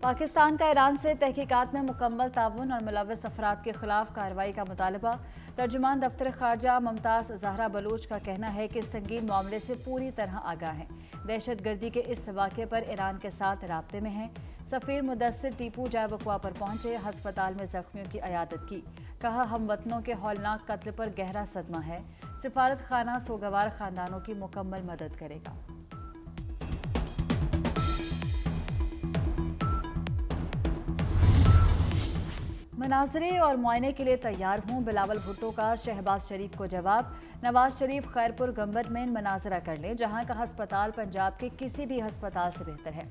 पाकिस्तान का ईरान से तहकीकात में मुकम्मल ताउन और मुलव्वस अफराद के खिलाफ कार्रवाई का मुतालबा। तर्जुमान दफ्तर खारजा मुमताज़ ज़हरा बलूच का कहना है कि संगीन मामले से पूरी तरह आगाह हैं। दहशत गर्दी के इस वाक़े पर ईरान के साथ राब्ते में हैं। सफ़ीर मुदस्सिर टीपू जाय वक़्वा पर पहुंचे, हस्पताल में जख्मियों की अयादत की। कहा, हम वतनों के हौलनाक कत्ल पर गहरा सदमा है। सिफारत खाना सोगवार ख़ानदानों की मुकम्मल मदद करेगा। मनाजरे और मुआयने के लिए तैयार हूँ, बिलावल भुट्टो का शहबाज शरीफ को जवाब। नवाज शरीफ खैरपुर गंबद में मनाजरा कर लें, जहाँ का हस्पताल पंजाब के किसी भी हस्पताल से बेहतर है।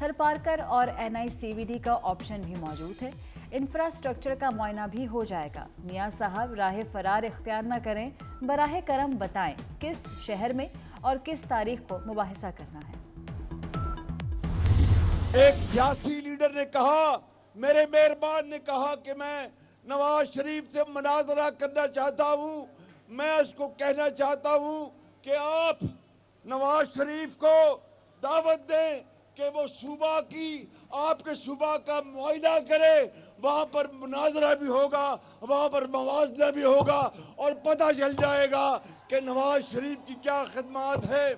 थरपारकर और NICVD का ऑप्शन भी मौजूद है। इंफ्रास्ट्रक्चर का मुआयना भी हो जाएगा। मियाँ साहब राह फरार इख्तियार न करें, बराह करम बताएं किस शहर में और किस तारीख को मुबाहिसा करना है। एक सियासी लीडर ने कहा, मेरे मेहरबान ने कहा कि मैं नवाज शरीफ से मुनाजरा करना चाहता हूं। मैं उसको कहना चाहता हूं कि आप नवाज शरीफ को दावत दें कि वो सूबा की आपके सूबा का मुआयना करे। वहां पर मुनाजरा भी होगा, वहां पर मवाजना भी होगा और पता चल जाएगा कि नवाज शरीफ की क्या खिदमत है।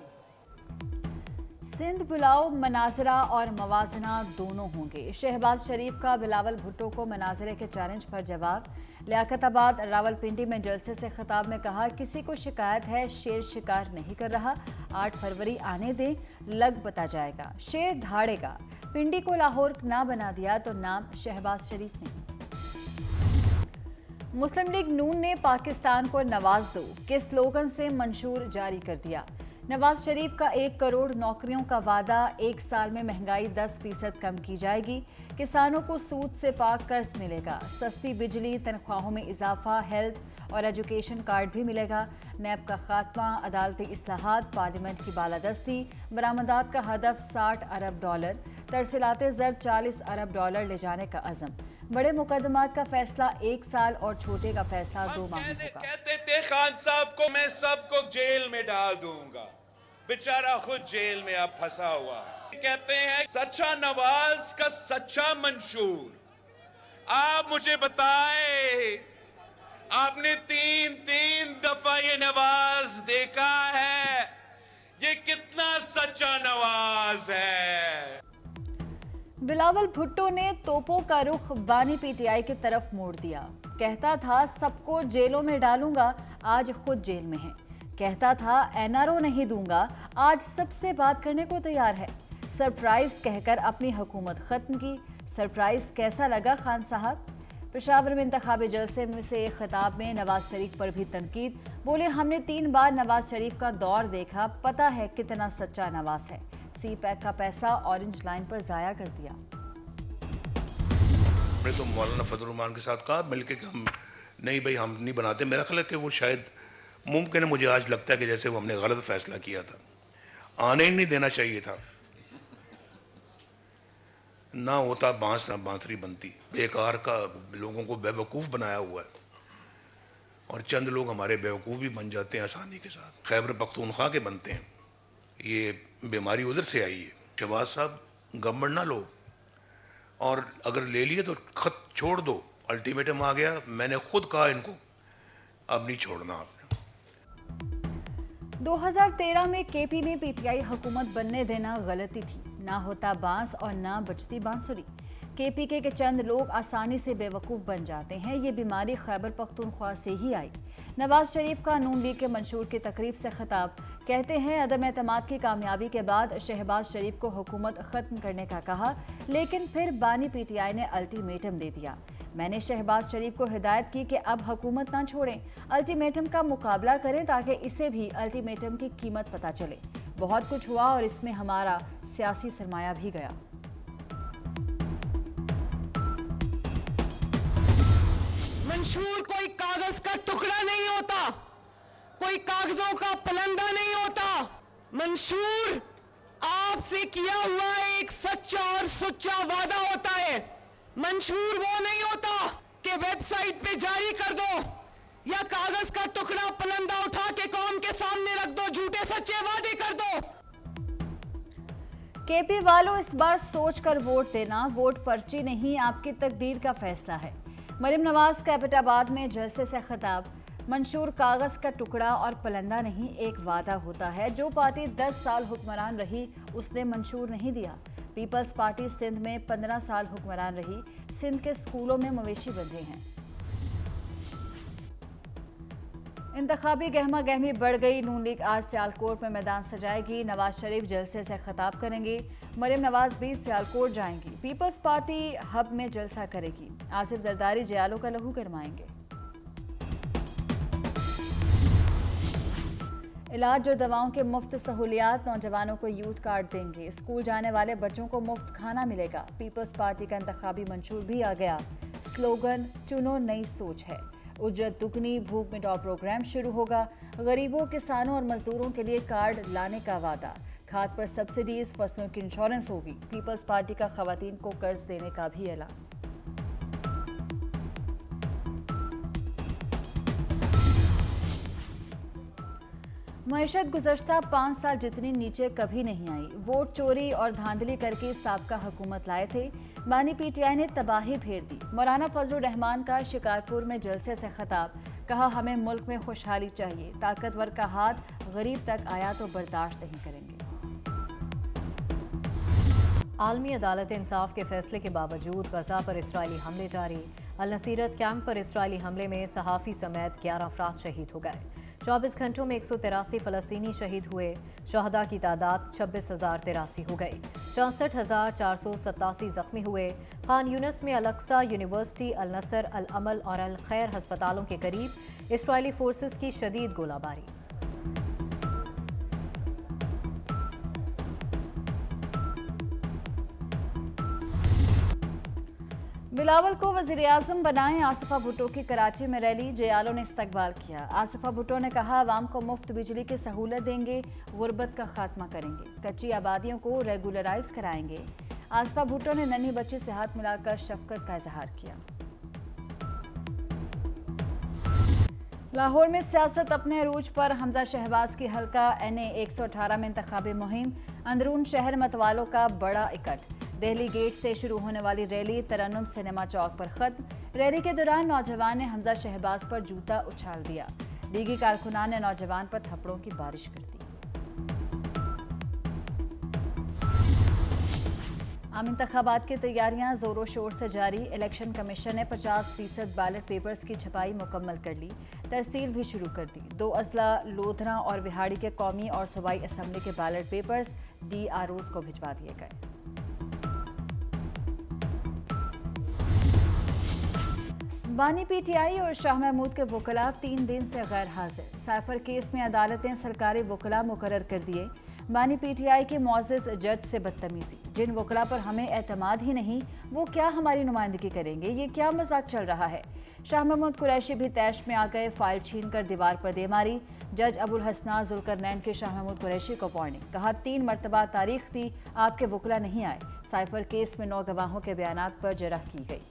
सिंध बुलाओ, मनाजरा और मवाजना दोनों होंगे। शहबाज शरीफ का बिलावल भुट्टो को मनाजरे के चैलेंज पर जवाब। लियाकताबाद रावलपिंडी में जलसे से खिताब में कहा, किसी को शिकायत है शेर शिकार नहीं कर रहा, 8 फरवरी आने दें, लग बता जाएगा। शेर धाड़ेगा, पिंडी को लाहौर ना बना दिया तो नाम शहबाज शरीफ नहीं। मुस्लिम लीग नून ने पाकिस्तान को नवाज दो के स्लोगन से मंशूर जारी कर दिया। नवाज शरीफ का 1 करोड़ नौकरियों का वादा, 1 साल में महंगाई 10% कम की जाएगी। किसानों को सूद से पाक कर्ज मिलेगा। सस्ती बिजली, तनख्वाहों में इजाफा, हेल्थ और एजुकेशन कार्ड भी मिलेगा। नैब का खात्मा, अदालती इस्लाहात, पार्लियामेंट की बालादस्ती। बरामदात का हदफ $60 अरब, तरसीलाते ज़र $40 अरब ले जाने का अज़म। बड़े मुकदमात का फैसला 1 साल और छोटे का फैसला 2 माह में होगा। कहते थे खान साहब को मैं सबको जेल में डाल दूंगा, बेचारा खुद जेल में अब फंसा हुआ है। कहते हैं सच्चा नवाज का सच्चा मंशूर। आप मुझे बताएं, आपने तीन दफा ये नवाज देखा है, ये कितना सच्चा नवाज है। बिलावल भुट्टो ने तोपों का रुख बानी PTI की तरफ मोड़ दिया। कहता था सबको जेलों में डालूंगा, आज खुद जेल में है। कहता था NRO नहीं दूंगा, आज सबसे बात करने को तैयार है। सरप्राइज कहकर अपनी हुकूमत खत्म की। सरप्राइज कैसा लगा खान साहब? पेशावर में इंतखाबी जलसे में से एक खिताब में नवाज शरीफ पर भी तनकीद। बोले, हमने 3 बार नवाज शरीफ का दौर देखा, पता है कितना सच्चा नवाज है। CPAC का पैसा ऑरेंज लाइन पर जाया कर दिया। मैंने तो मौलाना फजल रहमान के साथ कहा मिलके कि हम नहीं भाई, हम नहीं बनाते। मेरा ख्याल है कि वो शायद मुमकिन है, मुझे आज लगता है कि जैसे वो हमने गलत फैसला किया था, आने ही नहीं देना चाहिए था। ना होता बांस ना बांसुरी बनती। बेकार का लोगों को बेवकूफ़ बनाया हुआ है और चंद लोग हमारे बेवकूफ़ भी बन जाते हैं आसानी के साथ। खैबर पख्तूनख्वा के बनते हैं। ये बीमारी उधर से आई है। शहबाज साहब गवर्नमेंट ना लो, और अगर ले लिए तो खत छोड़ दो। अल्टीमेटम आ गया, मैंने खुद कहा इनको अब नहीं छोड़ना आपने। 2013 में KP में PTI हुकूमत बनने देना गलती थी। ना होता बांस और ना बचती बांसुरी। KPK के चंद लोग आसानी से बेवकूफ़ बन जाते हैं। ये बीमारी खैबर पख्तूनख्वा से ही आई। नवाज शरीफ का नून लीग के मंशूर की तकरीब से खिताब। कहते हैं अदम एतमाद की कामयाबी के बाद शहबाज शरीफ को हुकूमत ख़त्म करने का कहा, लेकिन फिर बानी PTI ने अल्टीमेटम दे दिया। मैंने शहबाज शरीफ को हिदायत की कि अब हुकूमत ना छोड़ें, अल्टीमेटम का मुकाबला करें ताकि इसे भी अल्टीमेटम की कीमत पता चले। बहुत कुछ हुआ और इसमें हमारा सियासी सरमाया भी गया। मंशूर कोई कागज का टुकड़ा नहीं होता, कोई कागजों का पलंदा नहीं होता। मंशूर आपसे किया हुआ एक सच्चा और सुच्चा वादा होता है। मंशूर वो नहीं होता कि वेबसाइट पे जारी कर दो या कागज का टुकड़ा पलंदा उठा के कौम के सामने रख दो, झूठे सच्चे वादे कर दो। केपी वालों, इस बार सोचकर वोट देना, वोट पर्ची नहीं आपकी तकदीर का फैसला है। मरियम नवाज का एबटाबाद में जलसे से खिताब। मंशूर कागज का टुकड़ा और पलंदा नहीं, एक वादा होता है। जो पार्टी 10 साल हुक्मरान रही उसने मंशूर नहीं दिया। पीपल्स पार्टी सिंध में 15 साल हुक्मरान रही। सिंध के स्कूलों में मवेशी बंधे हैं। इंतखाबी गहमा गहमी बढ़ गई। नून लीग आज सियालकोट में मैदान सजाएगी। नवाज शरीफ जलसे से खिताब करेंगे। मरियम नवाज भी सियालकोट जाएंगी। पीपल्स पार्टी हब में जलसा करेगी। आसिफ जरदारी जयालों का लहू गरमाएंगे। इलाज और दवाओं के मुफ्त सहूलियात, नौजवानों को यूथ कार्ड देंगे। स्कूल जाने वाले बच्चों को मुफ्त खाना मिलेगा। पीपल्स पार्टी का इंतखाबी मंशूर भी आ गया। स्लोगन चुनो नई सोच है। उजरत दुगनी, भूख मिटाओ प्रोग्राम शुरू होगा। गरीबों, किसानों और मजदूरों के लिए कार्ड लाने का वादा। खाद पर सब्सिडीज, फसलों की इंश्योरेंस होगी। पीपल्स पार्टी का खवातीन को कर्ज देने का भी ऐलान। मईशत गुज़श्ता 5 साल जितनी नीचे कभी नहीं आई। वोट चोरी और धांधली करके साबका हुकूमत लाए थे। बानी पीटीआई ने तबाही फेर दी। मौलाना फजलुर रहमान का शिकारपुर में जलसे से खिताब। कहा, हमें मुल्क में खुशहाली चाहिए। ताकतवर का हाथ गरीब तक आया तो बर्दाश्त नहीं करेंगे। आलमी अदालत इंसाफ के फैसले के बावजूद गजा पर इसराइली हमले जारी। अल नसीरत कैंप पर इसराइली हमले में सहाफ़ी समेत 11 अफराद शहीद हो गए। 24 घंटों में 183 फ़लस्तीनी शहीद हुए। शहदा की तादाद 26,083 हो गई। 64,487 जख्मी हुए। खान यूनिस में अल-अक्सा यूनिवर्सिटी, अल नसर, अल अमल और अल खैर अस्पतालों के करीब इसराइली फोर्सेस की शदीद गोलाबारी। बिलावल को वज़ीर-ए-आज़म बनाएं। आसिफा भुट्टो की कराची में रैली। जयालों ने इस्तकबाल किया। आसिफा भुट्टो ने कहा, आवाम को मुफ्त बिजली की सहूलत देंगे, गुर्बत का खात्मा करेंगे, कच्ची आबादियों को रेगुलराइज कराएंगे। आसिफा भुट्टो ने नन्ही बच्ची से हाथ मिलाकर शफकत का इजहार किया। लाहौर में सियासत अपने अरूज पर। हमजा शहबाज की हल्का NA 118 में इंतखाबी मुहिम। अंदरून शहर मतवालों का बड़ा इकट्ठ। दिल्ली गेट से शुरू होने वाली रैली तरन्नुम सिनेमा चौक पर खत्म। रैली के दौरान नौजवान ने हमजा शहबाज पर जूता उछाल दिया। लीगी कारकुनान ने नौजवान पर थप्पड़ों की बारिश कर दी। आम इंतखाबात की तैयारियां जोरों शोर से जारी। इलेक्शन कमीशन ने 50% बैलेट पेपर्स की छपाई मुकम्मल कर ली। तरसील भी शुरू कर दी। 2 अजला लोधरा और विहाड़ी के कौमी और सूबाई असम्बली के बैलेट पेपर्स DROs को भिजवा दिए गए। बानी पीटीआई और शाह महमूद के वकला 3 दिन से गैर हाजिर। साइफर केस में अदालतें सरकारी वकला मुकर्रर कर दिए। बानी पीटीआई के मुअज़्ज़ज़ जज से बदतमीजी। जिन वकला पर हमें एतमाद ही नहीं, वो क्या हमारी नुमाइंदगी करेंगे? ये क्या मजाक चल रहा है? शाह महमूद कुरैशी भी तैश में आ गए। फाइल छीन कर दीवार पर दे मारी। जज अबुल हसना जुल्करनैन के शाह महमूद कुरैशी को वार्निंग। कहा, 3 मरतबा तारीख थी, आपके वकला नहीं आए। साइफर केस में 9 गवाहों के बयानात पर जरह की गई।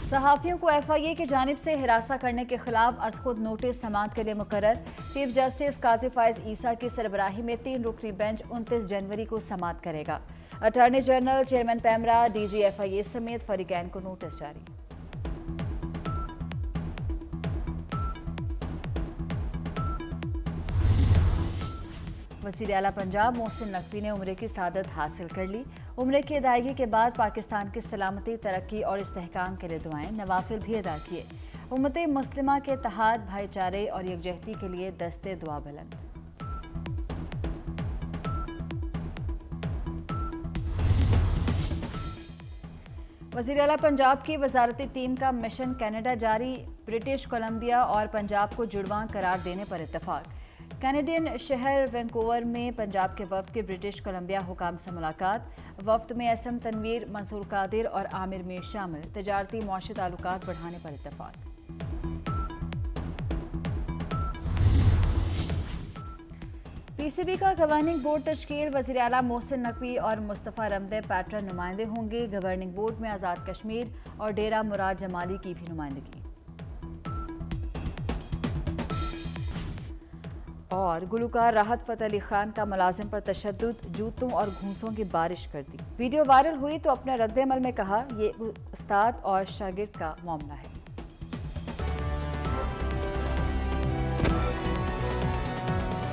सहाफ़ियों को FIA की जानिब से हिरासा करने के खिलाफ अज खुद नोटिस समाअत के लिए मुकर्रर। चीफ जस्टिस काजी फाइज ईसा की सरबराही में 3 रुकनी बेंच 29 जनवरी को समाअत करेगा। Attorney general, chairman PEMRA, DG FIA समेत फरीकैन को नोटिस जारी। वज़ीर आला पंजाब मोहसिन नकवी ने उम्रे की सादत हासिल कर ली। उम्रे की अदायगी के बाद पाकिस्तान की सलामती, तरक्की और इस्तेहकाम के लिए दुआएं, नवाफिल भी अदा किए। उम्मत मुस्लिमा के इत्तेहाद, भाईचारे और यकजहती के लिए दस्ते दुआ बुलंद। वज़ीर आला पंजाब की वजारती टीम का मिशन कनाडा जारी। ब्रिटिश कोलंबिया और पंजाब को जुड़वां करार देने पर इत्तफाक। कैनेडियन शहर वैंकूवर में पंजाब के वफ्द की ब्रिटिश कोलंबिया हुकाम से मुलाकात। वफ्द में SM तनवीर, मंसूर कादिर और आमिर मीर शामिल। तजारती मुआशी ताल्लुकात बढ़ाने पर इत्तफाक। PCB का गवर्निंग बोर्ड तश्कील। वज़ीर आला मोहसिन नकवी और मुस्तफ़ा रमदे पैटर्न नुमाइंदे होंगे। गवर्निंग बोर्ड में आज़ाद कश्मीर और डेरा मुराद जमाली की भी नुमाइंदगी। और गुलकार राहत फ़तेह अली खान का मुलाजिम पर तशद्दुद, जूतों और घूंसों की बारिश कर दी। वीडियो वायरल हुई तो अपने रद्द-ए-अमल में कहा, ये उस्ताद और शागिर्द का मामला है।